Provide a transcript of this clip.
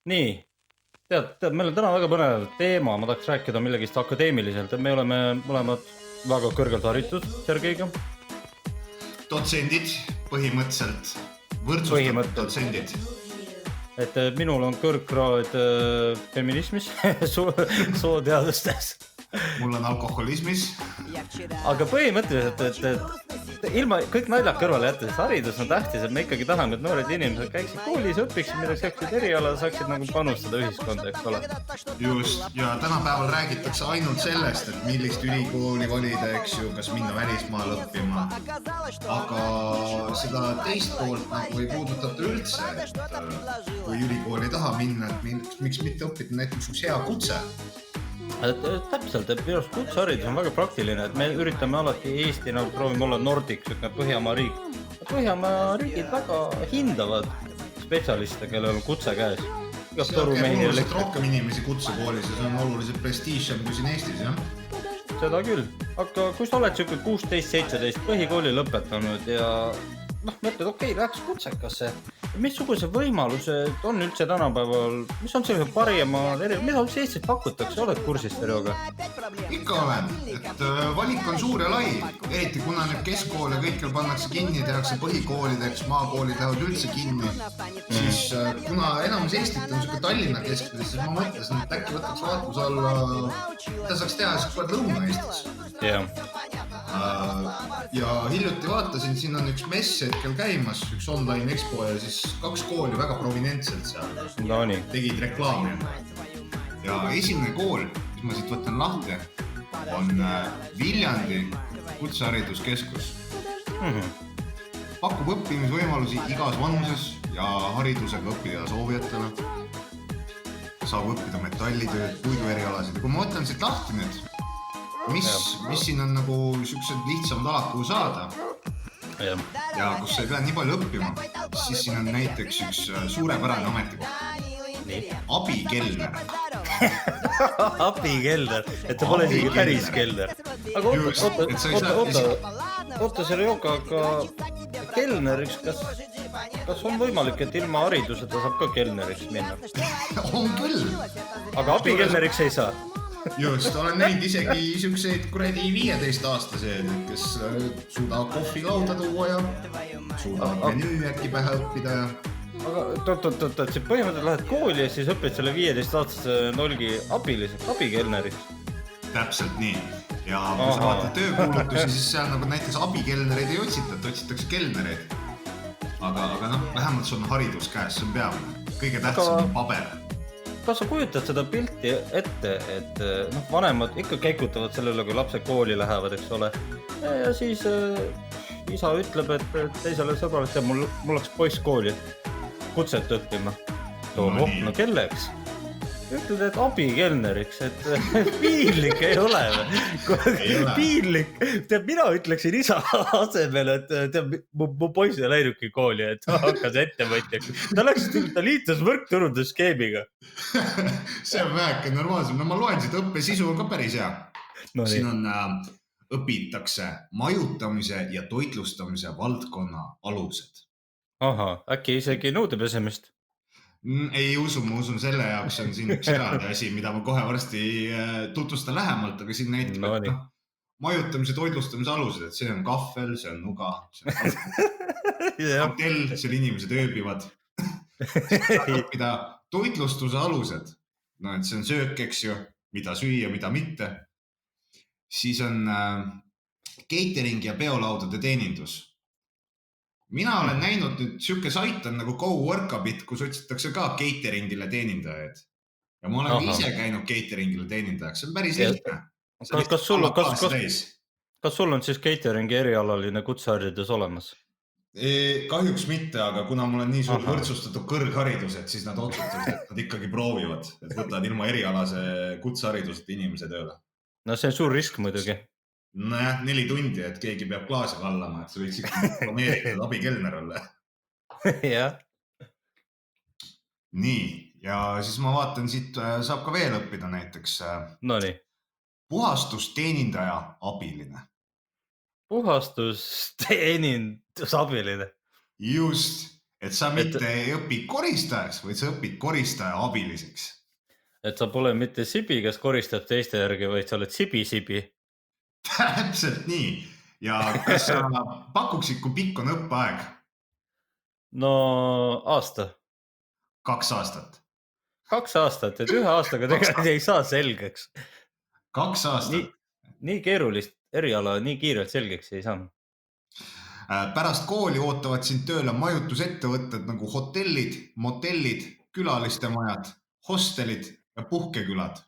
Nii, tead, meil on täna väga põnev teema, ma tahaks rääkida millegist akadeemiliselt, et me oleme mõlemad väga kõrgelt haritud Sergeiga. Dotsendid, põhimõtteliselt võrdsustatud dotsendid. Et minul on kõrgkraad feminismis, sooteadustes. Mul on alkoholismis. Aga põhimõtteliselt, et ilma kõik naljad kõrvale jättes, haridus on tähtis, et me ikkagi tahame, et noored inimesed käiksid koolis, õpiksid, mida saaksid eriala, saaksid nagu panustada ühiskonda, eks ole. Just, ja tänapäeval räägitakse ainult sellest, et millist ülikooli valida, eks ju, kas minna välismaal õppima. Aga seda teist poolt nagu ei puudutata üldse, et kui ülikooli ei taha minna, et miks mitte õppida näiteks üks hea kutse. Täpselt, et minu arust kutseharidus on väga praktiline, et me üritame alati Eesti nagu proovime olla Nordic, Põhjamaa riik. Põhjamaa riigid väga hindavad spetsialiste, kellel on kutse käes. Seal käib oluliselt rohkem inimesi kutsekoolis ja see on oluliselt prestiižem kui siin Eestis, jah? Seda küll, aga kui sa oled 16-17 põhikooli lõpetanud ja mõtled, okei, läheks kutsekasse. Missugused võimalused on üldse tänapäeval, mis on selline parima, mida üldse Eestis pakutakse, oled kursis Terjoga? Ikka olen, et valik on suur ja lai, eriti kuna need keskkoole kõikjal pannakse kinni, tehakse põhikoolideks, maakoolid lähevad üldse kinni, siis kuna enamus Eestit on selline Tallinna keskkool, siis ma mõtlesin, et äkki võtaks vaatluse alla, mida saaks teha, siis kui oled Lõuna-Eestis. Ja hiljuti vaatasin, siin on üks mess hetkel käimas, üks online expo ja siis 2 kooli väga prominentselt seal tegid reklaami. Ja esimene kool, mis ma siit võtan lahti, on Viljandi kutsehariduskeskus. Pakub õppimisvõimalusi igas vanuses ja haridusega õppida soovijatele. Saab õppida metallitööd, puiduerialasid ja kui ma võtan siit lahti nüüd, mis siin on nagu siuksed lihtsamad alad, kuhu saada ja kus sa ei pea nii palju õppima, siis siin on näiteks üks suurepärane ametikoht. Abikelner. Abikelner, et ta pole isegi päris kelner. Aga oota selle joka, aga kelneriks, kas on võimalik, et ilma hariduseta saab ka kelneriks minna? On küll. Aga abikelneriks ei saa? Just, olen näinud isegi siukseid kuradi 15-aastaseid, kes suudavad kohvilauda tuua ja suudavad menüü äkki pähe õppida ja... Aga oot, see põhimõtteliselt lähed kooli ja siis õpid selle 15-aastase nolgi abikelneriks? Täpselt nii. Ja kui sa vaatad töökuulutusi, siis seal nagu näiteks abikelnereid ei otsita, et otsitakse kelnereid. Aga vähemalt sul on haridus käes, see on peamine. Kõige tähtsam on paber. Kas sa kujutad seda pilti ette, et vanemad ikka käikutavad sellele, kui lapsed kooli lähevad, eks ole. Ja siis isa ütleb, et teisele sõbrale, et mul oleks poiss kooli kutset õppima. No kelleks? Ütled, et abikelneriks, et piinlik ei ole. Piinlik. Tead, mina ütleksin isa asemel, et tead, mu poiss ei läinudki kooli, et hakkas ettevõtjaks. Ta liitus võrkturundusskeemiga. See on väheke normaalsem. No ma loen siit õppesisu on ka päris hea. Siin on õpitakse majutamise ja toitlustamise valdkonna alused. Aha, äkki isegi nõudepesemist? Ei usu, ma usun selle jaoks on siin üks eraldi asi, mida ma kohe varsti tutvustan lähemalt, aga siin näitab, et majutamise toitlustamise alused, et see on kahvel, see on nuga, see on hotell, seal inimesed ööbivad. Õppida toitlustuse alused, et see on söök, eks ju, mida süüa, mida mitte. Siis on catering ja peolaudade teenindus. Mina olen näinud nüüd siuke sait on nagu GoWorkabit, kus otsitakse ka cateringile teenindajaid. Ja ma olen ise käinud cateringile teenindajaks, see on päris lihtne. Kas sul on siis cateringi erialaline kutseharidus olemas? Kahjuks mitte, aga kuna mul on nii suur võrdsustatud kõrgharidus, et siis nad otsustavad, et nad ikkagi proovivad, et võtavad ilma erialase kutseharidused inimese tööle. No see on suur risk muidugi. 4 tundi, et keegi peab klaasi kallama, et see võiks ikka planeeritud abikelner olla. Jah. Nii, ja siis ma vaatan, siit saab ka veel õppida näiteks. Puhastusteenindaja abiline. Puhastusteenindusabiline? Just, et sa mitte ei õpi koristajaks, vaid sa õpid koristaja abiliseks. Et sa pole mitte sibi, kes koristab teiste järgi, vaid sa oled sibi-sibi. Täpselt nii. Ja kas sa pakuksid, kui pikk on õppeaeg? No aasta. 2 aastat. 2 aastat, et 1 aastaga tegelikult ei saa selgeks. 2 aastat. Nii keerulist eriala nii kiirelt selgeks ei saanud. Pärast kooli ootavad sind tööle majutusettevõtted nagu hotellid, motellid, külalistemajad, hostelid ja puhkekülad.